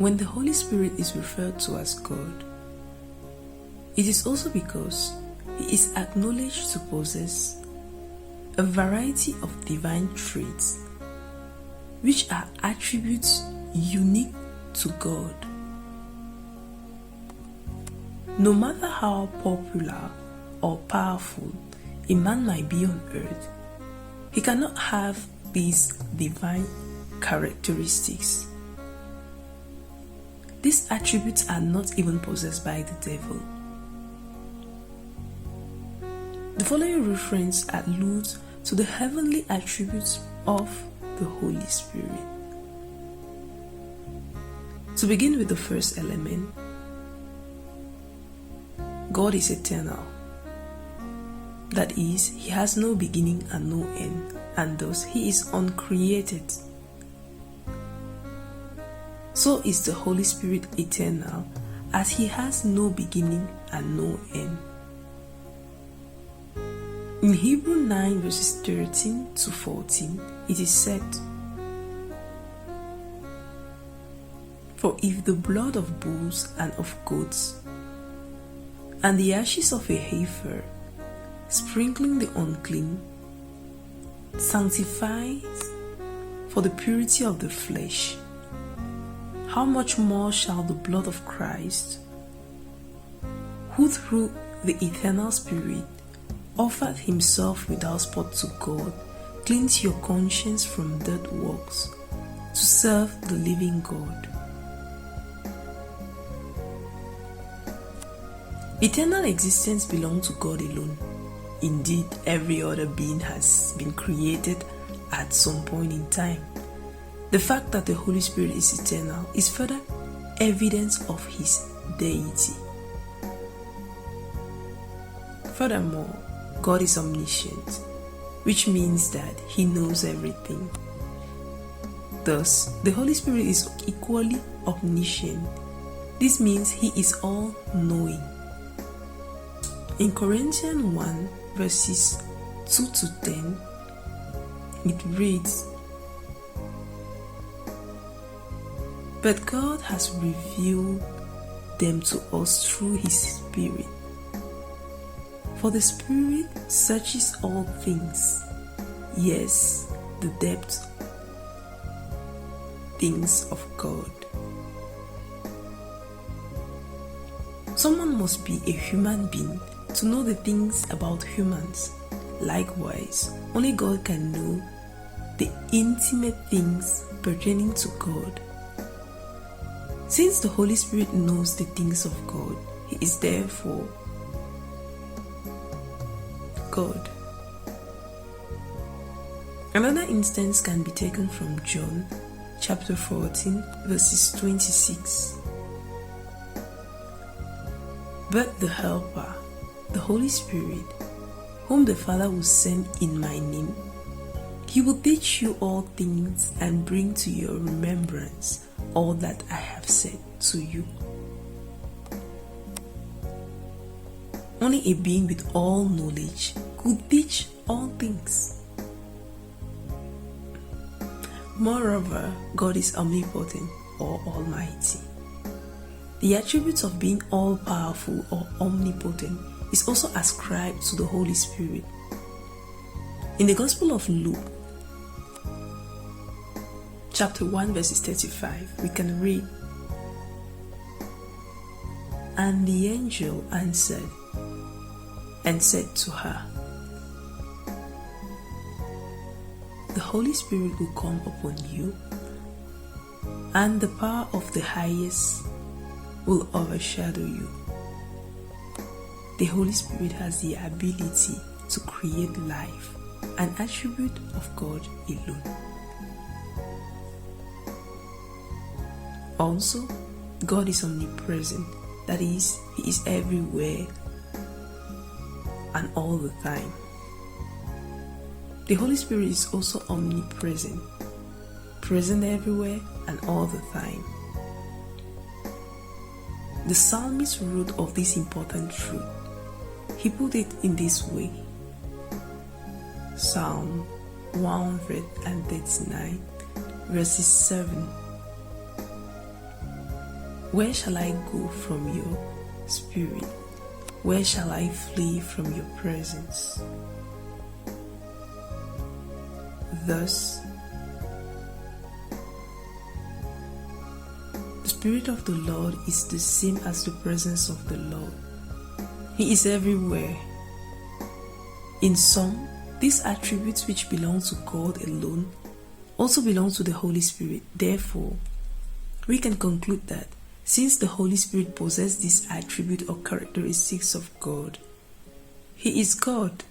When the Holy Spirit is referred to as God, it is also because He is acknowledged to possess a variety of divine traits which are attributes unique to God. No matter how popular or powerful a man might be on earth, he cannot have these divine characteristics. These attributes are not even possessed by the devil. The following reference alludes to the heavenly attributes of the Holy Spirit. To begin with the first element, God is eternal. That is, He has no beginning and no end, and thus He is uncreated. So is the Holy Spirit eternal, as He has no beginning and no end. In Hebrew 9 verses 13 to 14, it is said, "For if the blood of bulls and of goats, and the ashes of a heifer, sprinkling the unclean, sanctifies for the purity of the flesh, how much more shall the blood of Christ, who through the eternal Spirit offered Himself without spot to God, cleanse your conscience from dead works, to serve the living God." Eternal existence belongs to God alone. Indeed, every other being has been created at some point in time. The fact that the Holy Spirit is eternal is further evidence of His deity. Furthermore, God is omniscient, which means that He knows everything. Thus, the Holy Spirit is equally omniscient. This means He is all-knowing. In Corinthians 1 verses 2 to 10, it reads, "But God has revealed them to us through His Spirit. For the Spirit searches all things, yes, the depths things of God." Someone must be a human being to know the things about humans. Likewise, only God can know the intimate things pertaining to God. Since the Holy Spirit knows the things of God, He is therefore God. Another instance can be taken from John chapter 14 verses 26. "But the Helper, the Holy Spirit, whom the Father will send in my name, He will teach you all things and bring to your remembrance all that I have said to you." Only a being with all knowledge could teach all things. Moreover, God is omnipotent or almighty. The attributes of being all-powerful or omnipotent is also ascribed to the Holy Spirit. In the Gospel of Luke, chapter 1 verses 35, we can read, "And the angel answered and said to her, The Holy Spirit will come upon you, and the power of the highest will overshadow you." The Holy Spirit has the ability to create life, an attribute of God alone. Also, God is omnipresent, that is, He is everywhere and all the time. The Holy Spirit is also omnipresent, present everywhere and all the time. The psalmist wrote of this important truth. He put it in this way. Psalm 139 verses 7. Where shall I go from your spirit? Where shall I flee from your presence? Thus, the Spirit of the Lord is the same as the presence of the Lord. He is everywhere. In sum, these attributes which belong to God alone also belong to the Holy Spirit. Therefore, we can conclude that since the Holy Spirit possesses this attribute or characteristics of God, He is God.